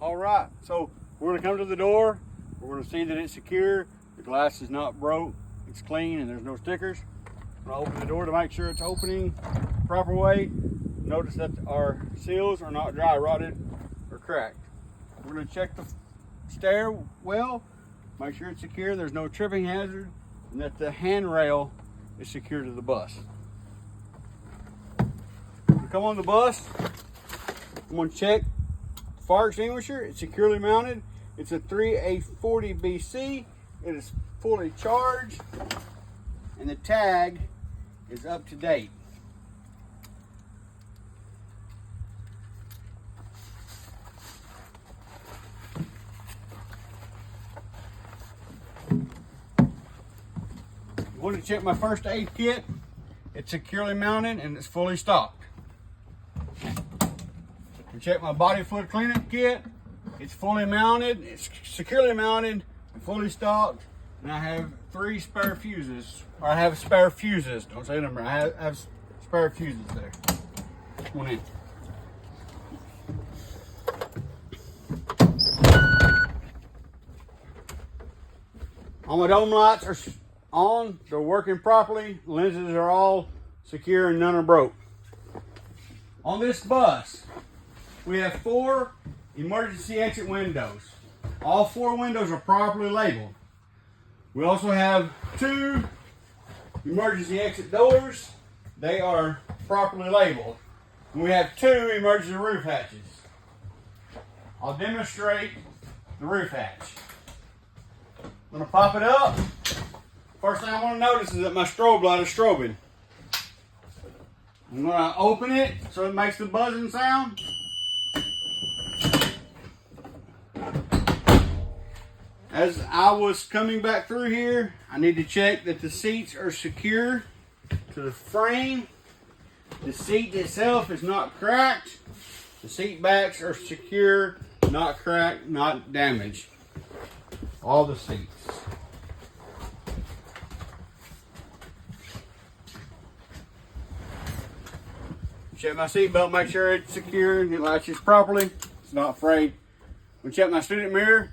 All right, so we're gonna come to the door. We're gonna see that it's secure. The glass is not broke. It's clean and there's no stickers. I'm gonna open the door to make sure it's opening the proper way. Notice that our seals are not dry rotted or cracked. We're gonna check the stairwell, make sure it's secure, there's no tripping hazard, and that the handrail is secure to the bus. We come on the bus, I'm gonna check the fire extinguisher. It's securely mounted. It's a 3A40BC. It is fully charged, and the tag is up to date. I want to check my first aid kit. It's securely mounted and it's fully stocked. Check my body fluid cleanup kit. It's fully mounted, it's securely mounted and fully stocked. And I have 3 spare fuses. Or I have spare fuses, don't say number. I have spare fuses there. Come on in. All my dome lights are on, they're working properly. Lenses are all secure and none are broke. On this bus, we have 4 emergency exit windows. All 4 windows are properly labeled. We also have 2 emergency exit doors. They are properly labeled. And we have 2 emergency roof hatches. I'll demonstrate the roof hatch. I'm gonna pop it up. First thing I want to notice is that my strobe light is strobing. I'm gonna open it so it makes the buzzing sound. As I was coming back through here, I need to check that the seats are secure to the frame. The seat itself is not cracked. The seat backs are secure, not cracked, not damaged. All the seats. Check my seat belt, make sure it's secure and it latches properly. It's not frayed. We check my student mirror.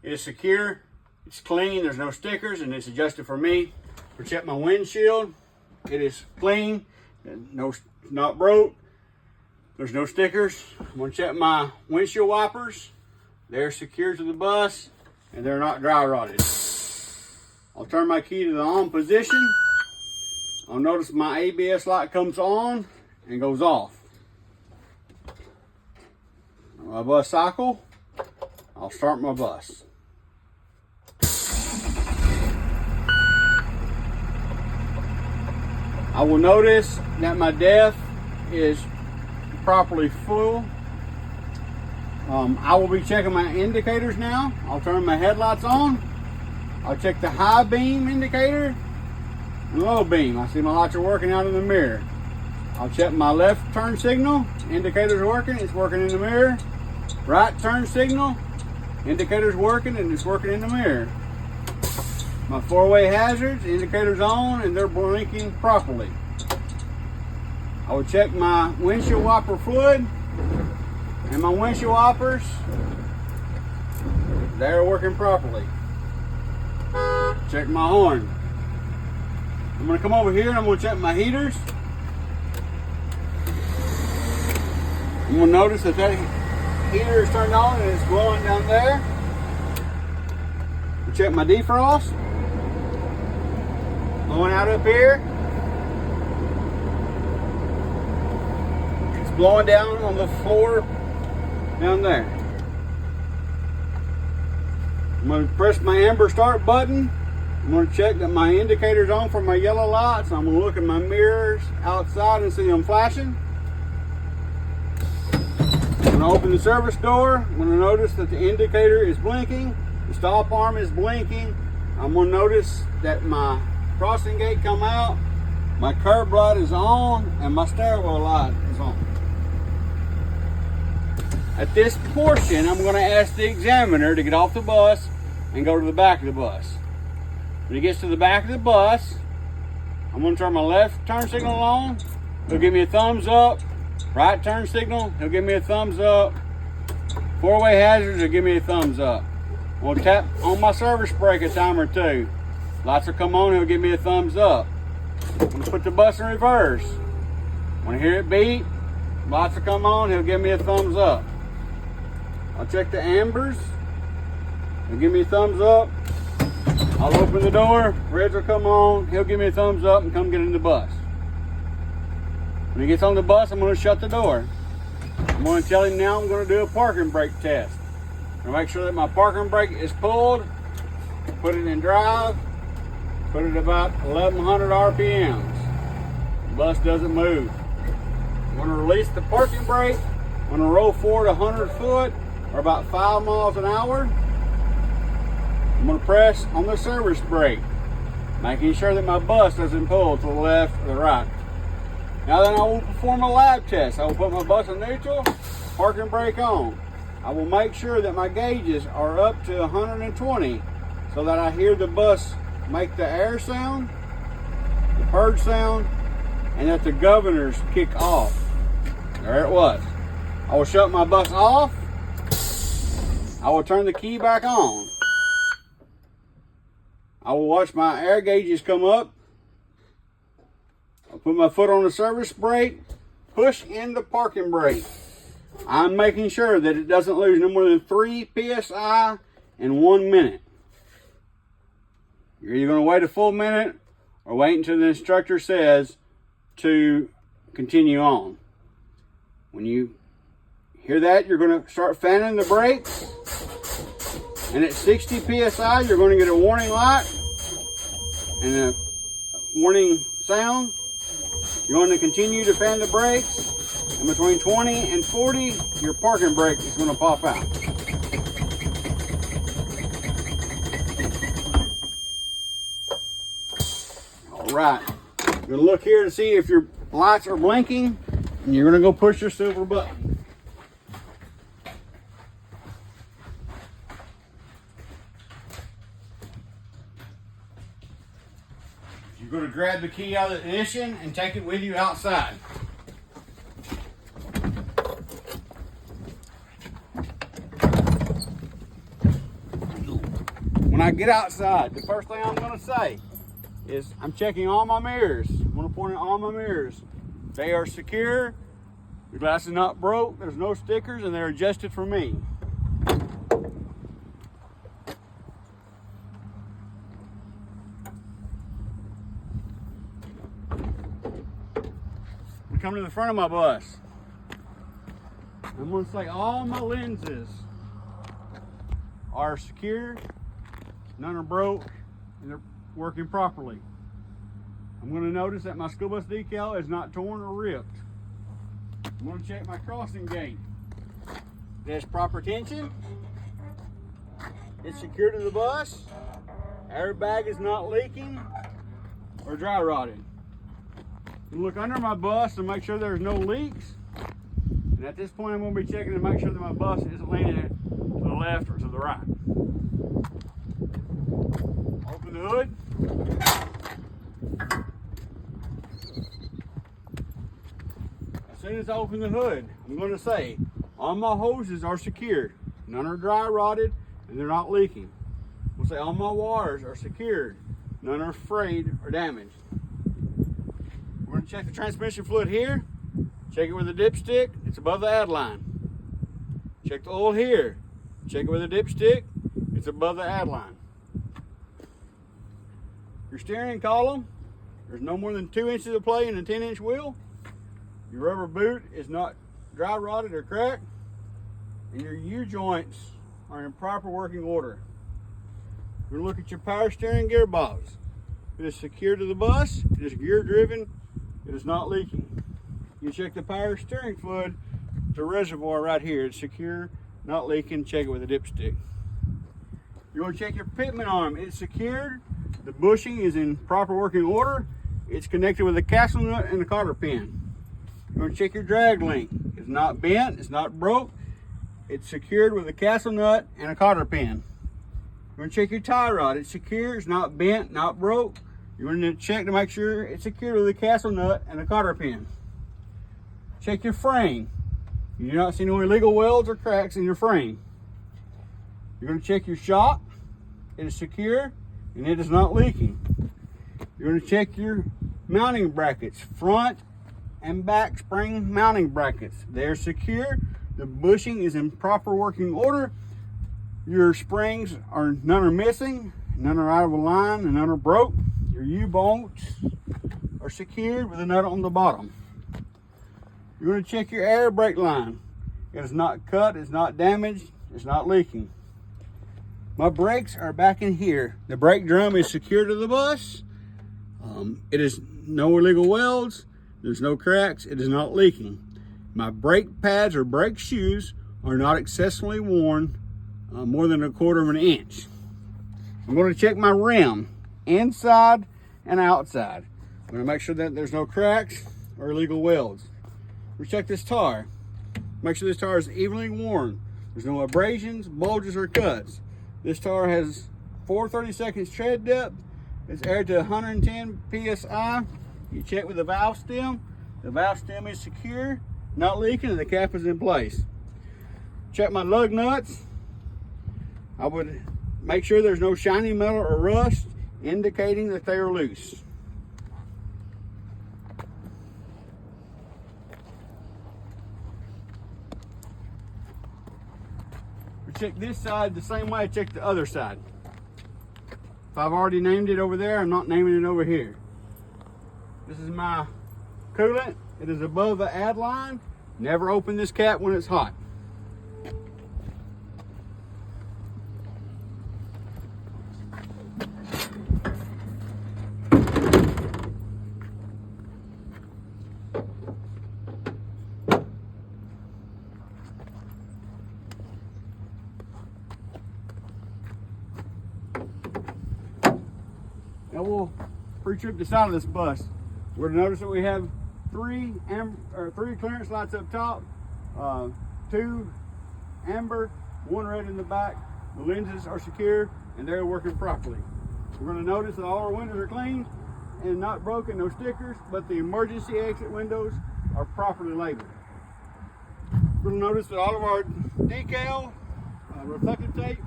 It is secure, it's clean, there's no stickers, and it's adjusted for me. We check my windshield. It is clean, not broke. There's no stickers. I'm gonna check my windshield wipers. They're secure to the bus and they're not dry rotted. I'll turn my key to the on position. I'll notice my ABS light comes on and goes off. My bus cycle, I'll start my bus. I will notice that my DEF is properly full. I will be checking my indicators now. I'll turn my headlights on. I'll check the high beam indicator and low beam. I see my lights are working out in the mirror. I'll check my left turn signal. Indicator's working, it's working in the mirror. Right turn signal, indicator's working and it's working in the mirror. My 4-way hazards, indicators on and they're blinking properly. I will check my windshield wiper fluid and my windshield wipers. They're working properly. Check my horn. I'm gonna come over here and I'm gonna check my heaters. I'm gonna notice that heater is turned on and it's blowing down there. I'll check my defrost. Blowing out up here. It's blowing down on the floor down there. I'm going to press my amber start button. I'm going to check that my indicator's on for my yellow lights. I'm going to look at my mirrors outside and see them flashing. I'm going to open the service door. I'm going to notice that the indicator is blinking. The stop arm is blinking. I'm going to notice that my crossing gate come out, my curb light is on, and my stairwell light is on. At this portion, I'm going to ask the examiner to get off the bus and go to the back of the bus. When he gets to the back of the bus, I'm going to turn my left turn signal on. He'll give me a thumbs up. Right turn signal, he'll give me a thumbs up. Four-way hazards will give me a thumbs up. We'll tap on my service brake a time or two. Lights will come on, it'll give me a thumbs up. I'm gonna put the bus in reverse. When I hear it beep, lights will come on, he'll give me a thumbs up. I'll check the ambers, he'll give me a thumbs up. I'll open the door, reds will come on, he'll give me a thumbs up and come get in the bus. When he gets on the bus, I'm gonna shut the door. I'm gonna tell him now I'm gonna do a parking brake test. I'm gonna make sure that my parking brake is pulled, put it in drive, put it about 1100 RPMs. The bus doesn't move. I'm gonna release the parking brake. I'm gonna roll forward 100 foot or about 5 miles an hour. I'm gonna press on the service brake, making sure that my bus doesn't pull to the left or the right. Now then I will perform a lab test. I will put my bus in neutral, parking brake on. I will make sure that my gauges are up to 120 so that I hear the bus make the air sound, the purge sound, and that the governors kick off. There it was. I will shut my bus off. I will turn the key back on. I will watch my air gauges come up. I'll put my foot on the service brake, push in the parking brake. I'm making sure that it doesn't lose no more than 3 PSI in 1 minute. You're either going to wait a full minute or wait until the instructor says to continue on. When you hear that, you're going to start fanning the brakes. And at 60 PSI, you're going to get a warning light and a warning sound. You're going to continue to fan the brakes. And between 20 and 40, your parking brake is going to pop out. All right. You're going to look here to see if your lights are blinking, and you're going to go push your silver button. You're going to grab the key out of the ignition and take it with you outside. When I get outside, the first thing I'm going to say is I'm checking all my mirrors. I'm going to point at all my mirrors. They are secure. The glass is not broke. There's no stickers, and they're adjusted for me. We come to the front of my bus. I'm going to say all my lenses are secure. None are broke, and they're working properly. I'm going to notice that my school bus decal is not torn or ripped. I'm going to check my crossing gate. There's proper tension. It's secure to the bus. Airbag is not leaking or dry rotted. I'm look under my bus to make sure there's no leaks. And at this point, I'm going to be checking to make sure that my bus isn't leaning to the left or to the right. Open the hood. As soon as I open the hood, I'm going to say all my hoses are secured. None are dry rotted and they're not leaking. We'll say all my wires are secured. None are frayed or damaged. We're going to check the transmission fluid here. Check it with a dipstick. It's above the add line. Check the oil here. Check it with a dipstick. It's above the add line. Your steering column, there's no more than 2 inches of play in a 10-inch wheel. Your rubber boot is not dry rotted or cracked. And your U-joints are in proper working order. We're going to look at your power steering gearbox. It is secure to the bus. It is gear driven. It is not leaking. You check the power steering fluid, the reservoir right here. It's secure, not leaking. Check it with a dipstick. You want to check your pitman arm. It's secured. The bushing is in proper working order. It's connected with a castle nut and a cotter pin. You want to check your drag link. It's not bent. It's not broke. It's secured with a castle nut and a cotter pin. You want to check your tie rod. It's secure. It's not bent, not broke. You want to check to make sure it's secured with a castle nut and a cotter pin. Check your frame. You do not see no illegal welds or cracks in your frame. You're going to check your shock. It is secure and it is not leaking. You're going to check your mounting brackets, front and back spring mounting brackets. They're secure. The bushing is in proper working order. Your springs none are missing, none are out of line, and none are broke. Your U-bolts are secured with a nut on the bottom. You're going to check your air brake line. It is not cut, it's not damaged, it's not leaking. My brakes are back in here. The brake drum is secure to the bus. It is no illegal welds. There's no cracks. It is not leaking. My brake pads or brake shoes are not excessively worn more than 1/4 inch. I'm going to check my rim inside and outside. I'm going to make sure that there's no cracks or illegal welds. We check this tire. Make sure this tire is evenly worn. There's no abrasions, bulges, or cuts. This tire has 4 30-second tread depth. It's aired to 110 psi. You check with the valve stem. The valve stem is secure, not leaking, and the cap is in place. Check my lug nuts. I would make sure there's no shiny metal or rust, indicating that they are loose. We check this side the same way I check the other side. If I've already named it over there, I'm not naming it over here. This is my coolant. It is above the add line. Never open this cap when it's hot. Now we'll pre-trip the side of this bus. We're gonna notice that we have three clearance lights up top, 2 amber, 1 red in the back. The lenses are secure and they're working properly. We're gonna notice that all our windows are clean and not broken, no stickers, but the emergency exit windows are properly labeled. We're gonna notice that all of our decal, reflective tape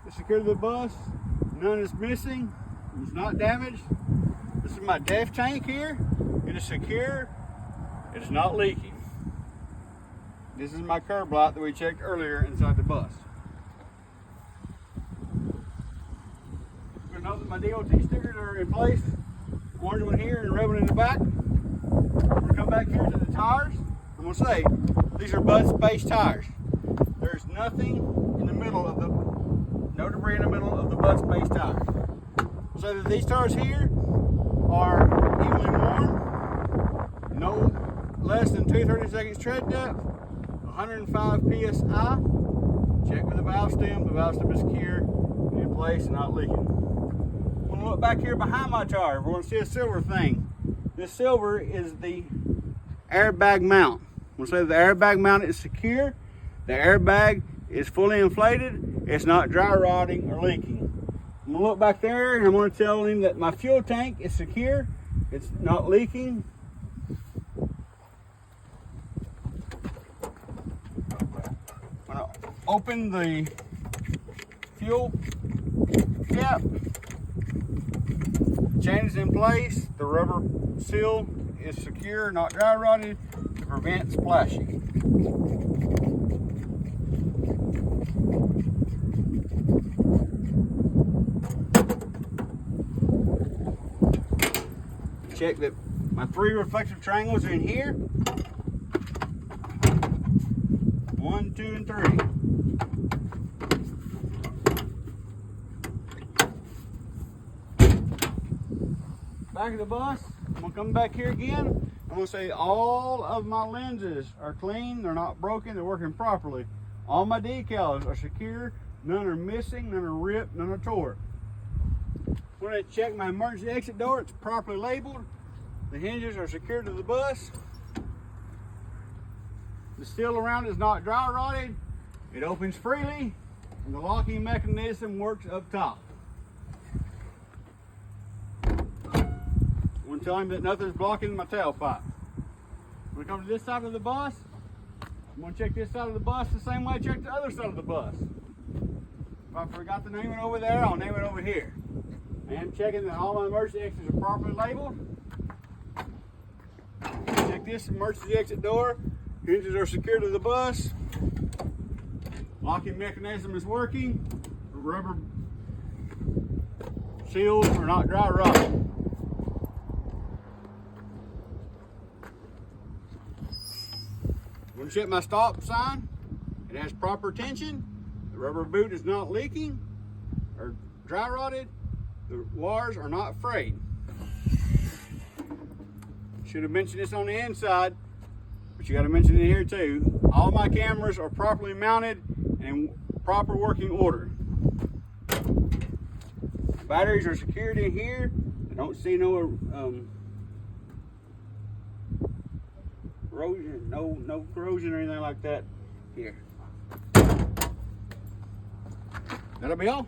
is secure to the bus. None is missing. It's not damaged. This is my DEF tank here. It is secure. It is not leaking. This is my curb light that we checked earlier inside the bus. You're gonna note that my DOT stickers are in place. Orange one here and red one in the back. We're gonna come back here to the tires. I'm gonna say these are Bud Space tires. There's nothing in the middle of no debris in the middle of the Bud Space tires. So that these tires here are evenly worn, no less than 2 30-second tread depth, 105 psi. Check with the valve stem. The valve stem is secure, in place, and not leaking. I'm going to look back here behind my tire. We're going to see a silver thing. This silver is the airbag mount. I'm going to say the airbag mount is secure. The airbag is fully inflated. It's not dry rotting or leaking. I'm gonna look back there and I'm gonna tell him that my fuel tank is secure. It's not leaking. I'm gonna open the fuel cap. Chain is in place. The rubber seal is secure, not dry rotted, to prevent splashing. Check that my 3 reflective triangles are in here. 1, 2, and 3. Back of the bus. I'm gonna come back here again. I'm gonna say all of my lenses are clean. They're not broken. They're working properly. All my decals are secure. None are missing. None are ripped. None are tore. I'm going to check my emergency exit door. It's properly labeled. The hinges are secured to the bus. The steel around is not dry rotted. It opens freely, and the locking mechanism works up top. I want to tell him that nothing's blocking my tailpipe. When I come to this side of the bus, I'm gonna check this side of the bus the same way I check the other side of the bus. If I forgot to name it over there, I'll name it over here. I am checking that all my emergency exits are properly labeled. Check this emergency exit door. Hinges are secured to the bus. Locking mechanism is working. The rubber seals are not dry rotting. I'm going to check my stop sign. It has proper tension. The rubber boot is not leaking or dry rotted. The wires are not frayed. Should have mentioned this on the inside, but you got to mention it here too. All my cameras are properly mounted and in proper working order. Batteries are secured in here. I don't see no corrosion, no corrosion or anything like that here. That'll be all.